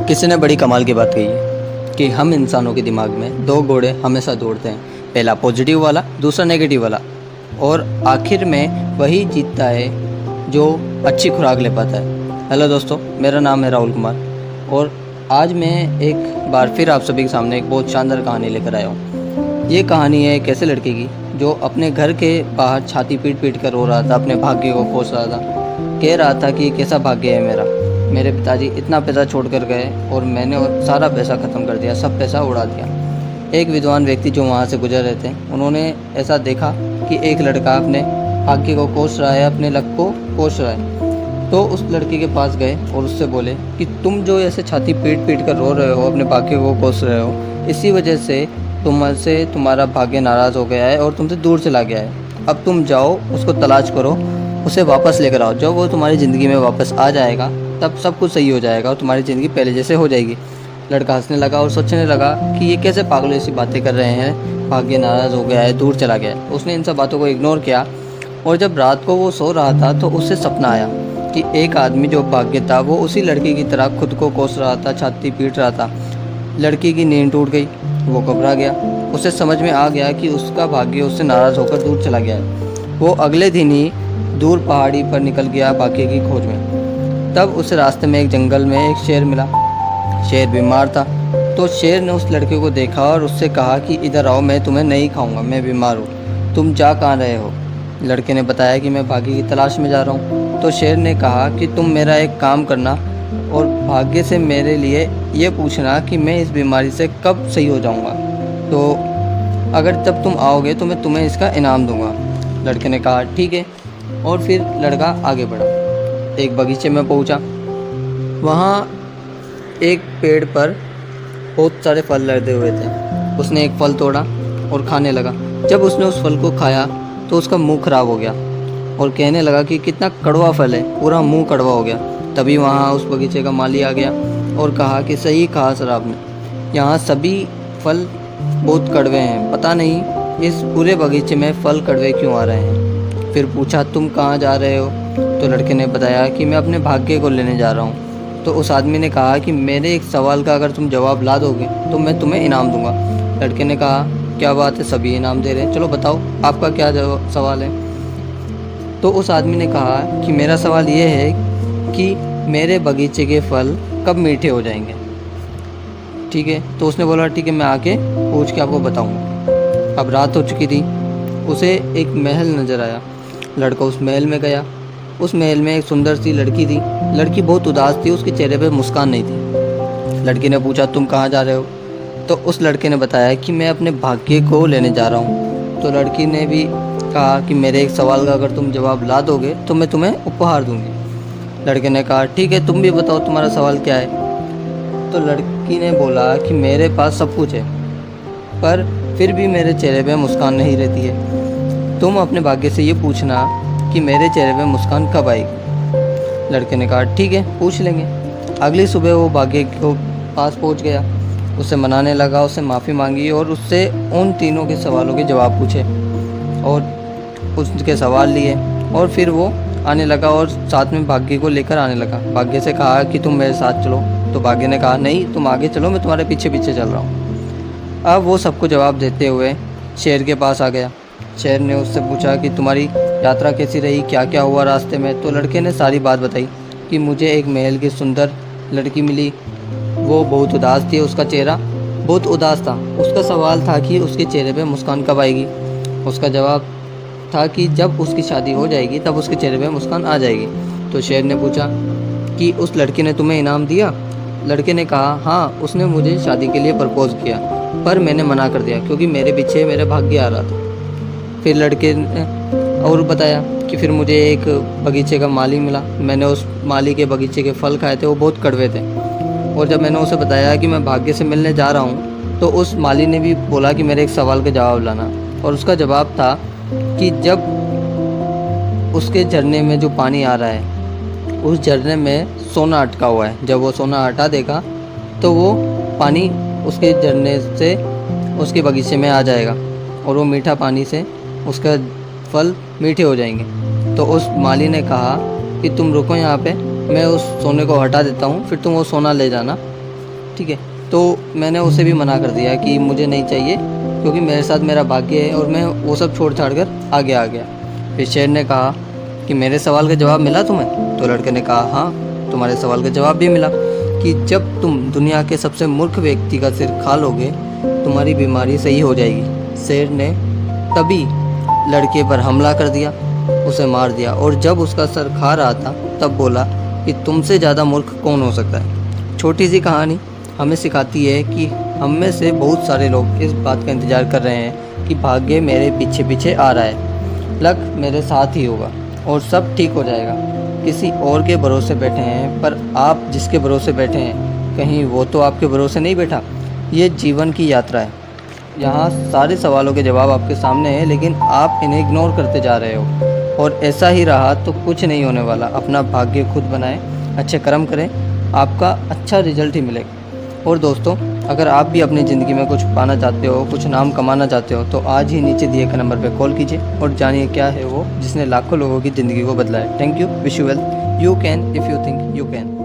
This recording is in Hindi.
किसी ने बड़ी कमाल की बात कही है कि हम इंसानों के दिमाग में दो घोड़े हमेशा दौड़ते हैं। पहला पॉजिटिव वाला, दूसरा नेगेटिव वाला, और आखिर में वही जीतता है जो अच्छी खुराक ले पाता है। हेलो दोस्तों, मेरा नाम है राहुल कुमार और आज मैं एक बार फिर आप सभी के सामने एक बहुत शानदार कहानी लेकर आया हूँ। ये कहानी है एक ऐसे लड़के की जो अपने घर के बाहर छाती पीट पीट कर रो रहा था, अपने भाग्य को कोस रहा था, कह रहा था कि कैसा भाग्य है मेरे पिताजी इतना पैसा छोड़ कर गए और मैंने सारा पैसा ख़त्म कर दिया, सब पैसा उड़ा दिया। एक विद्वान व्यक्ति जो वहाँ से गुजर रहे थे, उन्होंने ऐसा देखा कि एक लड़का अपने भाग्य को कोस रहा है, अपने लक को कोस रहा है। तो उस लड़के के पास गए और उससे बोले कि तुम जो ऐसे छाती पीट पीट कर रो रहे हो, अपने भाग्य को कोस रहे हो, इसी वजह से तुमसे तुम्हारा भाग्य नाराज़ हो गया है और तुमसे दूर चला गया है। अब तुम जाओ, उसको तलाश करो, उसे वापस लेकर आओ। जब वो तुम्हारी ज़िंदगी में वापस आ जाएगा तब सब कुछ सही हो जाएगा और तुम्हारी ज़िंदगी पहले जैसे हो जाएगी। लड़का हंसने लगा और सोचने लगा कि ये कैसे पागल ऐसी बातें कर रहे हैं, भाग्य नाराज़ हो गया है, दूर चला गया है। उसने इन सब बातों को इग्नोर किया और जब रात को वो सो रहा था तो उसे सपना आया कि एक आदमी जो भाग्य था वो उसी लड़की की तरह खुद को कोस रहा था, छाती पीट रहा था। लड़की की नींद टूट गई, वो घबरा गया। उसे समझ में आ गया कि उसका भाग्य उससे नाराज़ होकर दूर चला गया है। वो अगले दिन ही दूर पहाड़ी पर निकल गया भाग्य की खोज में। तब उसे रास्ते में एक जंगल में एक शेर मिला। शेर बीमार था, तो शेर ने उस लड़के को देखा और उससे कहा कि इधर आओ, मैं तुम्हें नहीं खाऊंगा, मैं बीमार हूँ, तुम जा कहाँ रहे हो। लड़के ने बताया कि मैं भाग्य की तलाश में जा रहा हूँ। तो शेर ने कहा कि तुम मेरा एक काम करना और भाग्य से मेरे लिए ये पूछना कि मैं इस बीमारी से कब सही हो जाऊँगा, तो अगर जब तुम आओगे तो मैं तुम्हें इसका इनाम दूँगा। लड़के ने कहा ठीक है, और फिर लड़का आगे बढ़ा। एक बगीचे में पहुंचा। वहाँ एक पेड़ पर बहुत सारे फल लदे हुए थे। उसने एक फल तोड़ा और खाने लगा। जब उसने उस फल को खाया तो उसका मुंह खराब हो गया और कहने लगा कि कितना कड़वा फल है, पूरा मुंह कड़वा हो गया। तभी वहाँ उस बगीचे का माली आ गया और कहा कि सही कहा सर आपने, यहाँ सभी फल बहुत कड़वे हैं, पता नहीं इस पूरे बगीचे में फल कड़वे क्यों आ रहे हैं। फिर पूछा तुम कहाँ जा रहे हो। तो लड़के ने बताया कि मैं अपने भाग्य को लेने जा रहा हूँ। तो उस आदमी ने कहा कि मेरे एक सवाल का अगर तुम जवाब ला दोगे तो मैं तुम्हें इनाम दूंगा। लड़के ने कहा क्या बात है, सभी इनाम दे रहे हैं, चलो बताओ आपका क्या सवाल है। तो उस आदमी ने कहा कि मेरा सवाल ये है कि मेरे बगीचे के फल कब मीठे हो जाएंगे। ठीक है, तो उसने बोला ठीक है, मैं आके पूछ के आपको बताऊँगा। अब रात हो चुकी थी। उसे एक महल नज़र आया। लड़का उस महल में गया। उस महल में एक सुंदर सी लड़की थी। लड़की बहुत उदास थी, उसके चेहरे पे मुस्कान नहीं थी। लड़की ने पूछा तुम कहाँ जा रहे हो। तो उस लड़के ने बताया कि मैं अपने भाग्य को लेने जा रहा हूँ। तो लड़की ने भी कहा कि मेरे एक सवाल का अगर तुम जवाब ला दोगे तो मैं तुम्हें उपहार दूँगी। लड़के ने कहा ठीक है, तुम भी बताओ तुम्हारा सवाल क्या है। तो लड़की ने बोला कि मेरे पास सब कुछ है, पर फिर भी मेरे चेहरे पे मुस्कान नहीं रहती है। तुम अपने भाग्य से ये पूछना कि मेरे चेहरे पे मुस्कान कब आएगी। लड़के ने कहा ठीक है, पूछ लेंगे। अगली सुबह वो भाग्य के पास पहुंच गया, उसे मनाने लगा, उससे माफ़ी मांगी और उससे उन तीनों के सवालों के जवाब पूछे और उसके सवाल लिए। और फिर वो आने लगा और साथ में भाग्य को लेकर आने लगा। भाग्य से कहा कि तुम मेरे साथ चलो। तो भाग्य ने कहा नहीं, तुम आगे चलो, मैं तुम्हारे पीछे पीछे चल रहा हूँ। अब वो सबको जवाब देते हुए शेर के पास आ गया। शेर ने उससे पूछा कि तुम्हारी यात्रा कैसी रही, क्या क्या हुआ रास्ते में। तो लड़के ने सारी बात बताई कि मुझे एक महल की सुंदर लड़की मिली, वो बहुत उदास थी, उसका चेहरा बहुत उदास था। उसका सवाल था कि उसके चेहरे पे मुस्कान कब आएगी। उसका जवाब था कि जब उसकी शादी हो जाएगी तब उसके चेहरे पे मुस्कान आ जाएगी। तो शेर ने पूछा कि उस लड़की ने तुम्हें इनाम दिया। लड़के ने कहा हाँ, उसने मुझे शादी के लिए प्रपोज़ किया, पर मैंने मना कर दिया क्योंकि मेरे पीछे मेरा भाग्य आ रहा था। फिर लड़के ने और बताया कि फिर मुझे एक बगीचे का माली मिला। मैंने उस माली के बगीचे के फल खाए थे, वो बहुत कड़वे थे। और जब मैंने उसे बताया कि मैं भाग्य से मिलने जा रहा हूँ तो उस माली ने भी बोला कि मेरे एक सवाल का जवाब लाना। और उसका जवाब था कि जब उसके झरने में जो पानी आ रहा है, उस झरने में सोना अटका हुआ है। जब वो सोना हटा देगा तो वो पानी उसके झरने से उसके बगीचे में आ जाएगा और वो मीठा पानी से उसका फल मीठे हो जाएंगे। तो उस माली ने कहा कि तुम रुको यहाँ पे, मैं उस सोने को हटा देता हूँ, फिर तुम वो सोना ले जाना ठीक है। तो मैंने उसे भी मना कर दिया कि मुझे नहीं चाहिए, क्योंकि मेरे साथ मेरा भाग्य है और मैं वो सब छोड़ छाड़ कर आगे आ गया। फिर शेर ने कहा कि मेरे सवाल का जवाब मिला तुम्हें? तो लड़के ने कहा हाँ, तुम्हारे सवाल का जवाब भी मिला कि जब तुम दुनिया के सबसे मूर्ख व्यक्ति का सिर खा लोगे तुम्हारी बीमारी सही हो जाएगी। शेर ने तभी लड़के पर हमला कर दिया, उसे मार दिया, और जब उसका सर खा रहा था तब बोला कि तुमसे ज़्यादा मूर्ख कौन हो सकता है। छोटी सी कहानी हमें सिखाती है कि हम में से बहुत सारे लोग इस बात का इंतज़ार कर रहे हैं कि भाग्य मेरे पीछे पीछे आ रहा है, लक मेरे साथ ही होगा और सब ठीक हो जाएगा। किसी और के भरोसे बैठे हैं, पर आप जिसके भरोसे बैठे हैं कहीं वो तो आपके भरोसे नहीं बैठा। ये जीवन की यात्रा है, यहाँ सारे सवालों के जवाब आपके सामने हैं, लेकिन आप इन्हें इग्नोर करते जा रहे हो। और ऐसा ही रहा तो कुछ नहीं होने वाला। अपना भाग्य खुद बनाएं, अच्छे कर्म करें, आपका अच्छा रिजल्ट ही मिलेगा। और दोस्तों, अगर आप भी अपनी ज़िंदगी में कुछ पाना चाहते हो, कुछ नाम कमाना चाहते हो, तो आज ही नीचे दिए गए नंबर पर कॉल कीजिए और जानिए क्या है वो जिसने लाखों लोगों की ज़िंदगी को बदला है। Thank you, wish you well, you can if you think you can.